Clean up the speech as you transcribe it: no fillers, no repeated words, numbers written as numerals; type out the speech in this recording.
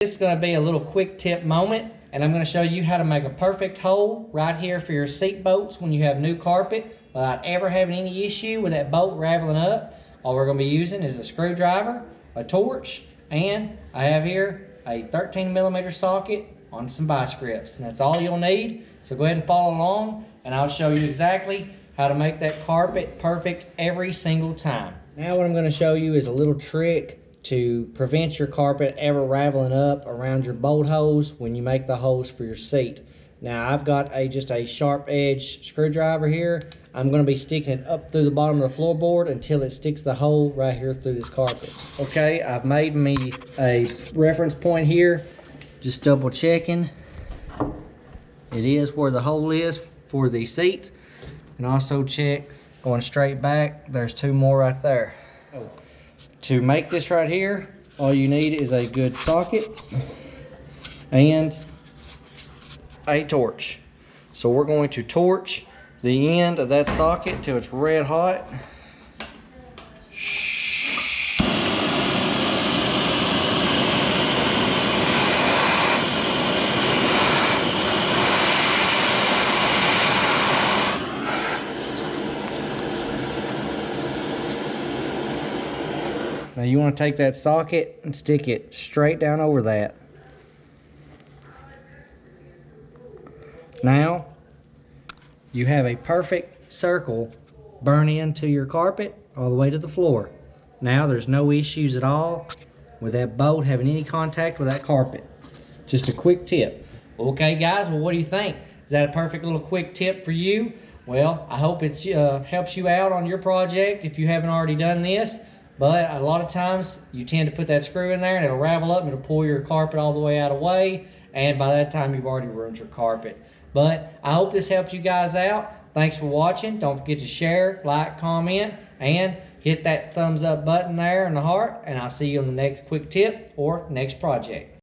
This is going to be a little quick tip moment, and I'm going to show you how to make a perfect hole right here for your seat bolts when you have new carpet without ever having any issue with that bolt raveling up. All we're going to be using is a screwdriver, a torch, and I have here a 13mm socket on some vice grips, and that's all you'll need. So go ahead and follow along, and I'll show you exactly how to make that carpet perfect every single time. Now what I'm going to show you is a little trick to prevent your carpet ever raveling up around your bolt holes when you make the holes for your seat. Now I've got just a sharp edge screwdriver here. I'm going to be sticking it up through the bottom of the floorboard until it sticks the hole right here through this carpet. Okay, I've made me a reference point here, just double checking. It is where the hole is for the seat, and also check going straight back, there's two more right there. To make this right here, all you need is a good socket and a torch. So we're going to torch the end of that socket till it's red hot. Now you want to take that socket and stick it straight down over that. Now you have a perfect circle burn into your carpet all the way to the floor. Now there's no issues at all with that bolt having any contact with that carpet. Just a quick tip. Okay guys, well what do you think? Is that a perfect little quick tip for you? Well, I hope it helps you out on your project if you haven't already done this. But a lot of times you tend to put that screw in there and it'll ravel up and it'll pull your carpet all the way out of the way. And by that time you've already ruined your carpet. But I hope this helped you guys out. Thanks for watching. Don't forget to share, like, comment, and hit that thumbs up button there and the heart. And I'll see you on the next quick tip or next project.